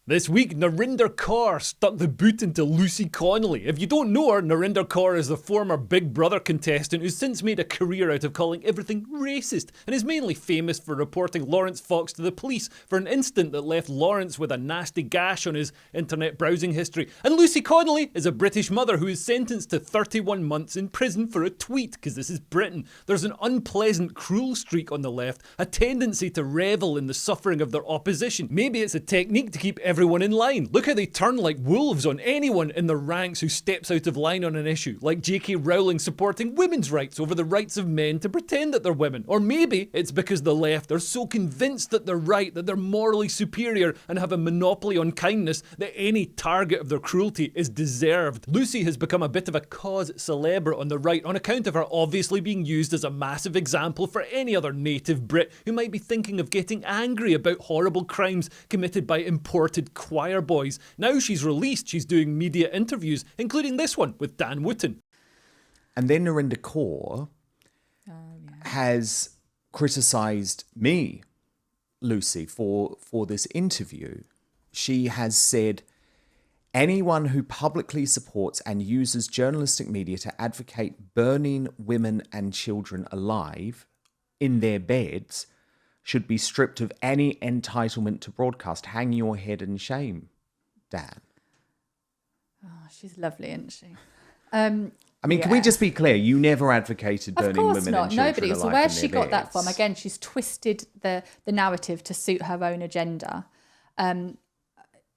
This week, Narinder Kaur stuck the boot into Lucy Connolly. If you don't know her, Narinder Kaur is the former Big Brother contestant who's since made a career out of calling everything racist and is mainly famous for reporting Lawrence Fox to the police for an incident that left Lawrence with a nasty gash on his internet browsing history. And Lucy Connolly is a British mother who is sentenced to 31 months in prison for a tweet, because this is Britain. There's an unpleasant, cruel streak on the left, a tendency to revel in the suffering of their opposition. Maybe it's a technique to keep everyone in line. Look how they turn like wolves on anyone in their ranks who steps out of line on an issue, like J.K. Rowling supporting women's rights over the rights of men to pretend that they're women. Or maybe it's because the left are so convinced that they're right, that they're morally superior and have a monopoly on kindness, that any target of their cruelty is deserved. Lucy has become a bit of a cause célèbre on the right on account of her obviously being used as a massive example for any other native Brit who might be thinking of getting angry about horrible crimes committed by imported choir boys. Now she's released, she's doing media interviews, including this one with Dan Wootton. And then Narinder Kaur has criticised me, Lucy, for this interview. She has said, anyone who publicly supports and uses journalistic media to advocate burning women and children alive in their beds should be stripped of any entitlement to broadcast. Hang your head in shame, Dan. Oh, she's lovely, isn't she? I mean, can we just be clear? You never advocated burning women and children Nobody. alive So where in she their got that beds. from? Again, she's twisted the narrative to suit her own agenda.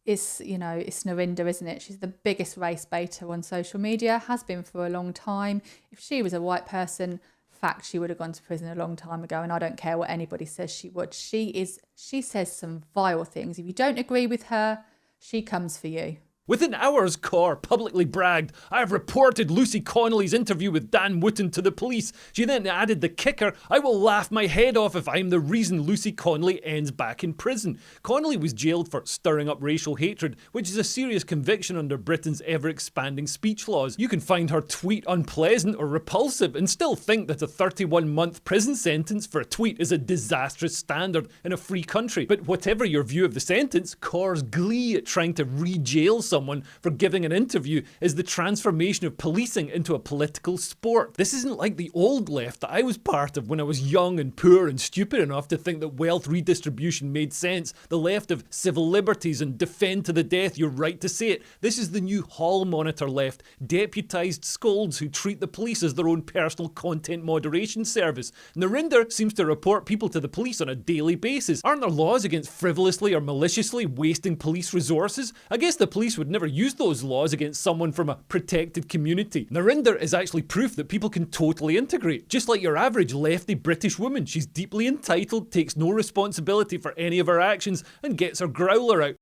It's Narinder, isn't it? She's the biggest race baiter on social media, has been for a long time. If she was a white person, fact, she would have gone to prison a long time ago, and I don't care what anybody says she would. She says some vile things. If you don't agree with her, she comes for you. Within hours, Kaur publicly bragged, "I have reported Lucy Connolly's interview with Dan Wootton to the police." She then added the kicker, "I will laugh my head off if I'm the reason Lucy Connolly ends back in prison." Connolly was jailed for stirring up racial hatred, which is a serious conviction under Britain's ever-expanding speech laws. You can find her tweet unpleasant or repulsive and still think that a 31-month prison sentence for a tweet is a disastrous standard in a free country. But whatever your view of the sentence, Kaur's glee at trying to re-jail someone for giving an interview is the transformation of policing into a political sport. This isn't like the old left that I was part of when I was young and poor and stupid enough to think that wealth redistribution made sense. The left of civil liberties and defend to the death your right to say it. This is the new hall monitor left, deputised scolds who treat the police as their own personal content moderation service. Narinder seems to report people to the police on a daily basis. Aren't there laws against frivolously or maliciously wasting police resources? I guess the police would never use those laws against someone from a protected community. Narinder is actually proof that people can totally integrate. Just like your average lefty British woman, she's deeply entitled, takes no responsibility for any of her actions, and gets her growler out.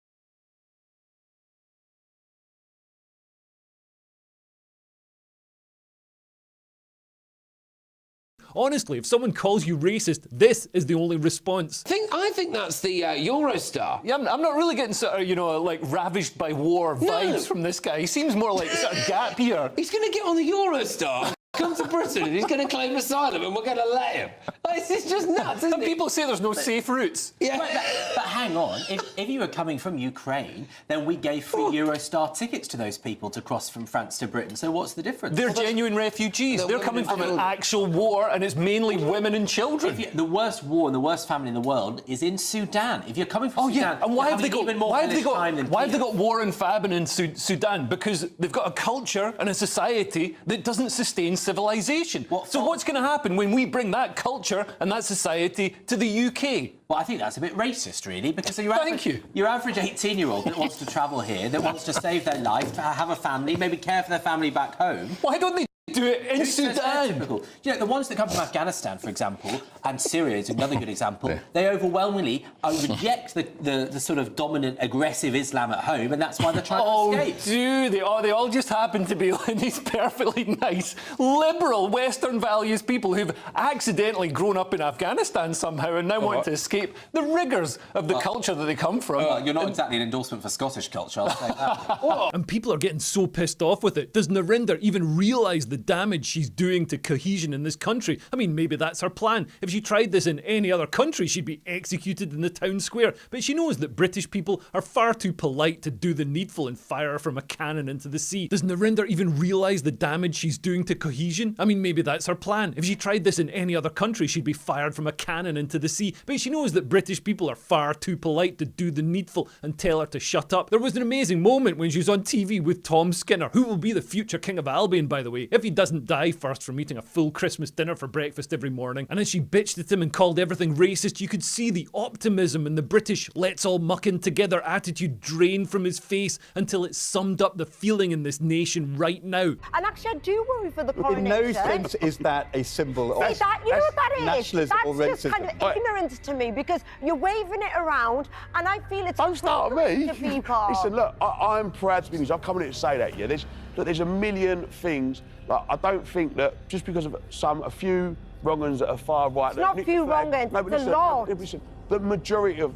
Honestly, if someone calls you racist, this is the only response. I think that's the Eurostar. Yeah, I'm not really getting sort of, like ravished by war vibes from this guy. He seems more like sort of Gap here. He's going to get on the Eurostar, come to Britain, and he's going to claim asylum, and we're going to let him. This is just nuts, isn't And it? people say there's no safe routes. Yeah. But hang on, if you were coming from Ukraine, then we gave free Eurostar tickets to those people to cross from France to Britain. So what's the difference? They're genuine refugees. They're coming from an children. actual war, and it's mainly women and children. The worst war and the worst famine in the world is in Sudan. If you're coming from Sudan, and why have they even got more hellish time than why have they Kiev. got war and famine in Sudan? Because they've got a culture and a society that doesn't sustain civilization. So what's going to happen when we bring that culture and that society to the UK? Well, I think that's a bit racist, really, because your average 18-year-old that wants to travel here, that wants to save their life, have a family, maybe care for their family back home. Why don't they do it in Sudan? Typical. You know, the ones that come from Afghanistan, for example, and Syria is another good example, they overwhelmingly reject the sort of dominant, aggressive Islam at home, and that's why they're trying to escape. Do they? Oh, they all just happen to be like these perfectly nice, liberal, Western values people who've accidentally grown up in Afghanistan somehow and now want to escape the rigours of the culture that they come from. You're not exactly an endorsement for Scottish culture, I'll say that. And people are getting so pissed off with it. Does Narinder even realise the damage she's doing to cohesion in this country? I mean, maybe that's her plan. If she she tried this in any other country, she'd be executed in the town square. But she knows that British people are far too polite to do the needful and fire her from a cannon into the sea. Does Narinder even realise the damage she's doing to cohesion? I mean, maybe that's her plan. If she tried this in any other country, she'd be fired from a cannon into the sea. But she knows that British people are far too polite to do the needful and tell her to shut up. There was an amazing moment when she was on TV with Tom Skinner, who will be the future King of Albion, by the way, if he doesn't die first from eating a full Christmas dinner for breakfast every morning. And as she bitched at him and called everything racist, you could see the optimism and the British let's all muck in together attitude drain from his face until it summed up the feeling in this nation right now. And actually, I do worry for the coronation. In no sense is that a symbol of you know what that is? nationalism or That's just racism. kind of ignorance to me, because you're waving it around, and I feel it's Don't start with me. to people. Listen, look, I'm proud to be English. I'm coming here to say that. Yeah, there's a million things. Like, I don't think that just because of a few wrong uns that are far right. It's not few wrong uns. It's a lot. Listen, the majority of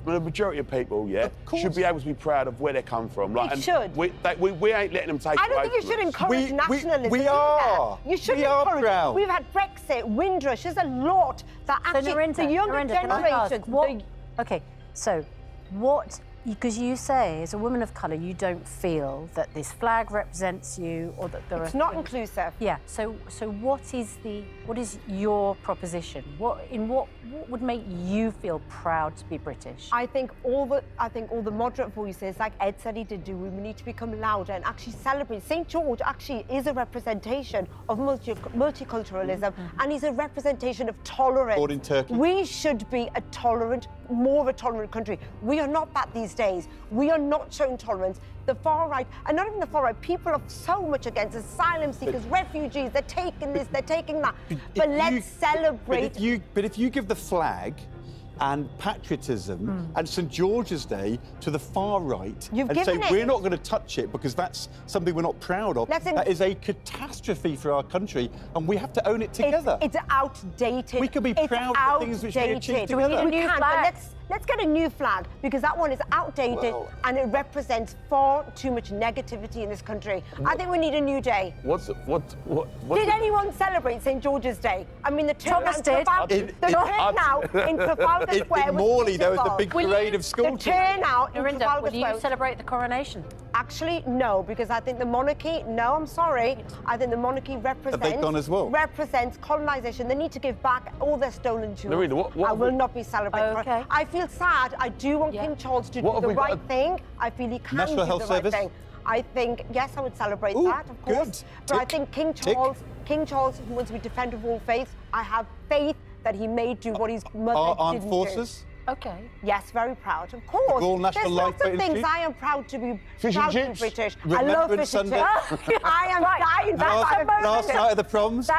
people, should be able to be proud of where they come from. Like, They should. We ain't letting them take I it don't away think you from should us. encourage nationalism. we are. You should We are encourage. proud. We've had Brexit, Windrush. There's a lot that actually the younger generation. Okay, so what? Because you say, as a woman of colour, you don't feel that this flag represents you, or that there It's are not things- inclusive. Yeah. So what is your proposition? What would make you feel proud to be British? I think all the moderate voices, like Ed said he did do, we need to become louder and actually celebrate. St. George actually is a representation of multiculturalism, and he's a representation of tolerance. Born in Turkey. We should be more of a tolerant country. We are not that these days. We are not showing tolerance. The far right, and not even the far right, people are so much against asylum seekers, refugees. They're taking this, they're taking that. But let's celebrate. But if you give the flag and patriotism and St. George's Day to the far right You've and say given it. we're not going to touch it because that's something we're not proud of, that is a catastrophe for our country, and we have to own it together. It's outdated. We can be proud of the things which we achieved Do we need together. a new But flag? Let's get a new flag, because that one is outdated and it represents far too much negativity in this country. I think we need a new day. Did anyone celebrate St. George's Day? I mean, the turnout in Trafalgar Square In was Morley, there was the beautiful. big parade of school The turnout in Narinder, Trafalgar will you Square. celebrate the coronation? Actually, no, because I think the monarchy, no, I'm sorry, I think the monarchy represents... Have they gone as well? ...represents colonisation. They need to give back all their stolen jewels. Narinder, what I will not be celebrating. Okay. I feel sad. I do want King Charles to do the right thing. I feel he can National do Health the right Service? thing. I think, yes, I would celebrate Ooh, that, of course. good. But I Tick. think King Charles wants to be defender of all faiths. I have faith that he may do what his mother Our armed didn't forces? Okay. Yes, very proud, of course. Royal National There's lots Lifeboat of things Institute? I am proud to be Fish and proud to be chips? British. I love Remembrance fish and Sunday? chips. I am dying Last night of the proms?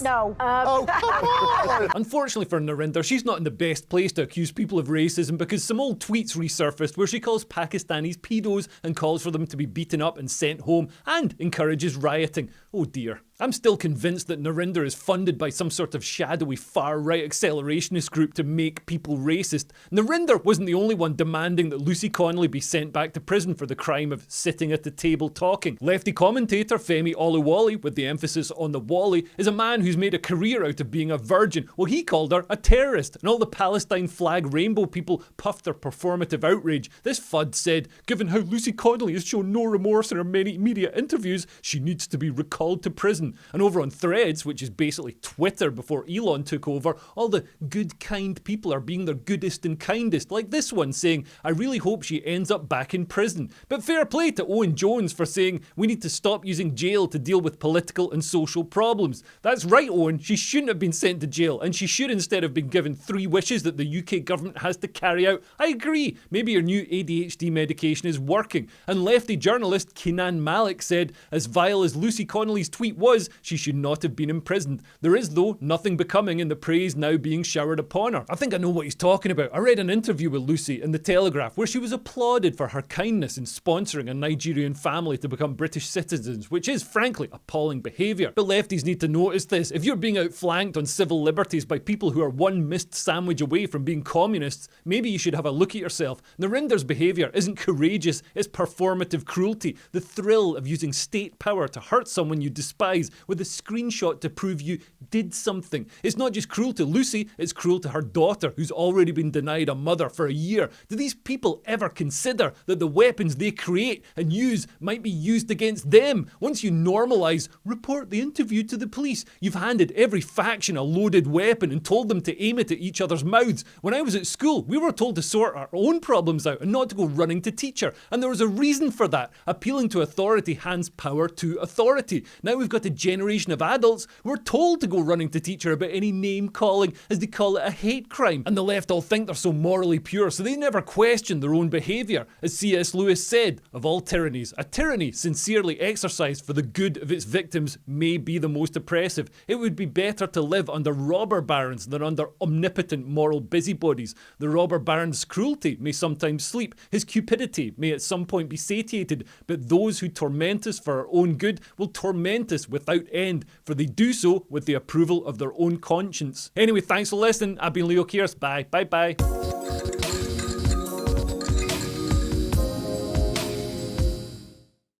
No. Oh, come on! Unfortunately for Narinder, she's not in the best place to accuse people of racism, because some old tweets resurfaced where she calls Pakistanis pedos and calls for them to be beaten up and sent home, and encourages rioting. Oh dear. I'm still convinced that Narinder is funded by some sort of shadowy far-right accelerationist group to make people racist. Narinder wasn't the only one demanding that Lucy Connolly be sent back to prison for the crime of sitting at the table talking. Lefty commentator Femi Oluwole, with the emphasis on the Wally, is a man who's made a career out of being a virgin. Well, he called her a terrorist, and all the Palestine flag rainbow people puffed their performative outrage. This FUD said, given how Lucy Connolly has shown no remorse in her many media interviews, she needs to be recalled to prison. And over on Threads, which is basically Twitter before Elon took over, all the good, kind people are being their goodest and kindest, like this one saying, I really hope she ends up back in prison. But fair play to Owen Jones for saying, we need to stop using jail to deal with political and social problems. That's right, Owen, she shouldn't have been sent to jail, and she should instead have been given 3 wishes that the UK government has to carry out. I agree, maybe your new ADHD medication is working. And lefty journalist Kenan Malik said, as vile as Lucy Connolly's tweet was, she should not have been imprisoned. There is, though, nothing becoming in the praise now being showered upon her. I think I know what he's talking about. I read an interview with Lucy in The Telegraph where she was applauded for her kindness in sponsoring a Nigerian family to become British citizens, which is, frankly, appalling behaviour. But lefties need to notice this. If you're being outflanked on civil liberties by people who are one missed sandwich away from being communists, maybe you should have a look at yourself. Narinder's behaviour isn't courageous, it's performative cruelty. The thrill of using state power to hurt someone you despise messages with a screenshot to prove you did something. It's not just cruel to Lucy, it's cruel to her daughter, who's already been denied a mother for a year. Do these people ever consider that the weapons they create and use might be used against them? Once you normalise, report the interview to the police, you've handed every faction a loaded weapon and told them to aim it at each other's mouths. When I was at school, we were told to sort our own problems out and not to go running to teacher. And there was a reason for that. Appealing to authority hands power to authority. Now we've got a generation of adults who are told to go running to teacher about any name calling, as they call it a hate crime. And the left all think they're so morally pure, so they never question their own behaviour. As C.S. Lewis said, of all tyrannies, a tyranny sincerely exercised for the good of its victims may be the most oppressive. It would be better to live under robber barons than under omnipotent moral busybodies. The robber baron's cruelty may sometimes sleep, his cupidity may at some point be satiated, but those who torment us for our own good will torment us without end, for they do so with the approval of their own conscience. Anyway, thanks for listening. I've been Leo Kears. Bye. Bye.